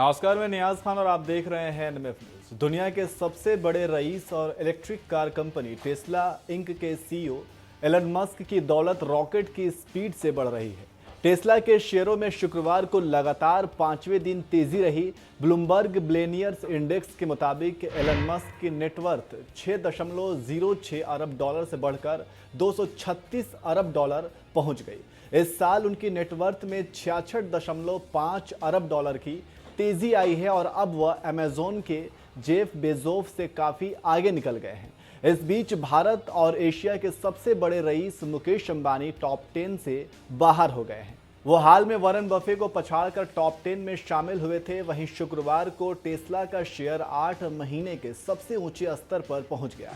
नमस्कार, मैं नियाज खान और आप देख रहे हैं एनएमएफ न्यूज। दुनिया के सबसे बड़े रईस और electric car company Tesla Inc के सीईओ एलन मस्क की दौलत रॉकेट की स्पीड से बढ़ रही है। टेस्ला के शेयरों में शुक्रवार को लगातार 5वें दिन तेजी रही। ब्लूमबर्ग बिलियनियर्स इंडेक्स के मुताबिक एलन मस्क की नेटवर्थ 6.06 अरब डॉलर से बढ़कर 236 अरब डॉलर पहुंच गई। इस साल उनकी नेटवर्थ में 66.5 अरब डॉलर की तेजी आई है और अब वह अमेज़न के जेफ बेजोस से काफी आगे निकल गए हैं। इस बीच भारत और एशिया के सबसे बड़े रईस मुकेश अंबानी टॉप 10 से बाहर हो गए हैं। वो हाल में वॉरेन बफे को पछाड़कर टॉप 10 में शामिल हुए थे। वहीं शुक्रवार को टेस्ला का शेयर 8 महीने के सबसे ऊंचे स्तर पर पहुंच गया।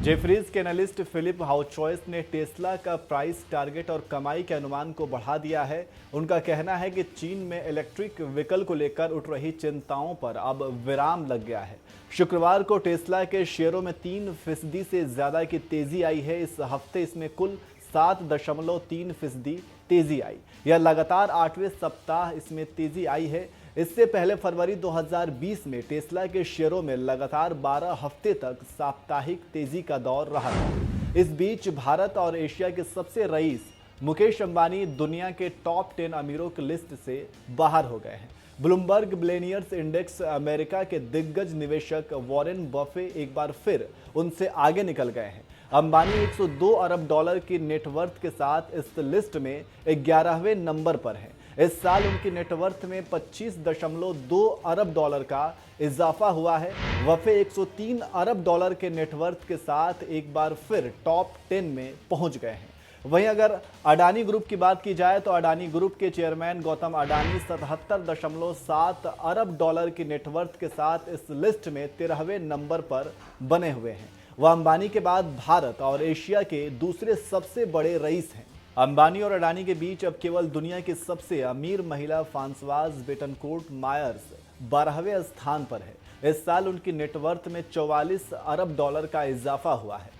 जेफरीज के एनालिस्ट फिलिप हाउचॉइस ने टेस्ला का प्राइस टारगेट और कमाई के अनुमान को बढ़ा दिया है। उनका कहना है कि चीन में इलेक्ट्रिक व्हीकल को लेकर उठ रही चिंताओं पर अब विराम लग गया है। शुक्रवार को टेस्ला के शेयरों में 3% से ज्यादा की तेजी आई है। इस हफ्ते इसमें कुल 7.3% तेजी आई। यह लगातार 8वें सप्ताह इसमें तेजी आई है। इससे पहले फरवरी 2020 में टेस्ला के शेयरों में लगातार 12 हफ्ते तक साप्ताहिक तेजी का दौर रहा था। इस बीच भारत और एशिया के सबसे रईस मुकेश अंबानी दुनिया के टॉप 10 अमीरों की लिस्ट से बाहर हो गए हैं। ब्लूमबर्ग बिलियनियर्स इंडेक्स अमेरिका के दिग्गज निवेशक वॉरेन बफे एक बार फिर उनसे आगे निकल गए हैं। अंबानी 102 अरब डॉलर की नेटवर्थ के साथ इस लिस्ट में 11वें नंबर पर हैं। इस साल उनकी नेटवर्थ में 25.2 अरब डॉलर का इजाफा हुआ है। बफे 103 अरब डॉलर के नेटवर्थ के साथ एक बार फिर टॉप 10 में पहुंच गए हैं। वहीं अगर अडानी ग्रुप की बात की जाए तो अडानी ग्रुप के चेयरमैन गौतम अडानी 77.7 अरब डॉलर की नेटवर्थ के साथ इस लिस्ट में 13वें नंबर पर बने हुए हैं। वह अंबानी के बाद भारत और एशिया के दूसरे सबसे बड़े रईस हैं। अंबानी और अडानी के बीच अब केवल दुनिया की सबसे अमीर महिला फ्रांसवाज बेटनकोर्ट मायर्स 12वें स्थान पर है। इस साल उनकी नेटवर्थ में 44 अरब डॉलर का इजाफा हुआ है।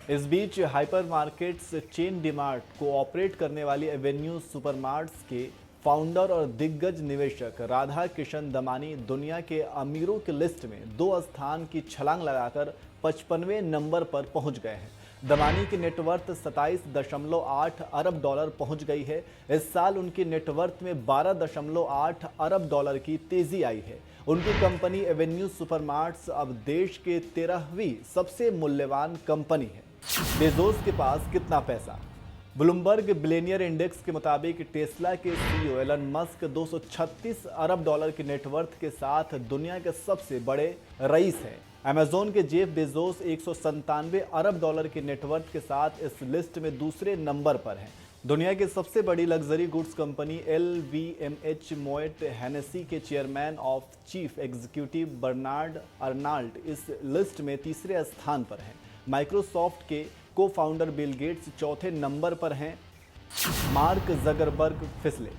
इस बीच हाइपर मार्केट्स चेन डीमार्ट को ऑपरेट करने वाली एवेन्यू सुपरमार्ट्स के फाउंडर और दिग्गज निवेशक राधा किशन दमानी दुनिया के अमीरों की लिस्ट में 2 स्थान की छलांग लगाकर 55वें नंबर पर पहुंच गए हैं। दमानी की नेटवर्थ 27.8 अरब डॉलर पहुंच गई है। इस साल उनकी नेटवर्थ में 12.8 अरब डॉलर की तेजी आई है। उनकी कंपनी एवेन्यू सुपरमार्ट्स अब देश के 13वीं सबसे मूल्यवान कंपनी है। बेजोस के पास कितना पैसा? ब्लूमबर्ग बिलियनियर इंडेक्स के मुताबिक टेस्ला के सीईओ एलन मस्क 236 अरब डॉलर की नेटवर्थ के साथ दुनिया के सबसे बड़े रईस हैं। अमेज़न के जेफ बेजोस 197 अरब डॉलर की नेटवर्थ के साथ इस लिस्ट में दूसरे नंबर पर हैं। दुनिया की सबसे बड़ी luxury goods company LVMH Moet Hennessy के chairman of chief executive Bernard Arnault इस लिस्ट में तीसरे स्थान पर हैं। माइक्रोसॉफ्ट के को फाउंडर बिल गेट्स चौथे नंबर पर हैं। मार्क जकरबर्ग फिसले।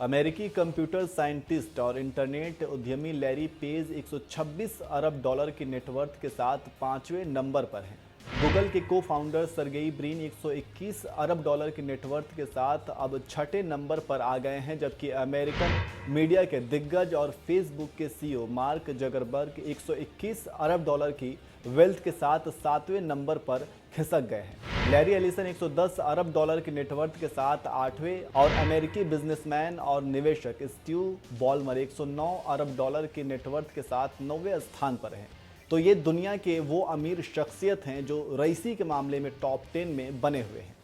अमेरिकी कंप्यूटर साइंटिस्ट और इंटरनेट उद्यमी लैरी पेज 126 अरब डॉलर की नेटवर्थ के साथ 5वें नंबर पर हैं। गूगल के को फाउंडर सर्गेई ब्रिन 121 अरब डॉलर की नेटवर्थ के साथ अब 6ठे नंबर पर आ गए हैं, जबकि अमेरिकन मीडिया के दिग्गज और फेसबुक के सीईओ मार्क जकरबर्ग 121 अरब डॉलर की वेल्थ के साथ 7वें नंबर पर खिसक गए हैं। लैरी एलिसन 110 अरब डॉलर की नेटवर्थ के साथ 8वें और अमेरिकी बिजनेसमैन और निवेशक स्टीव बॉलमर 109 अरब डॉलर की नेटवर्थ के साथ 9वें स्थान पर हैं। तो ये दुनिया के वो अमीर शख्सियत हैं जो रईसी के मामले में टॉप 10 में बने हुए हैं।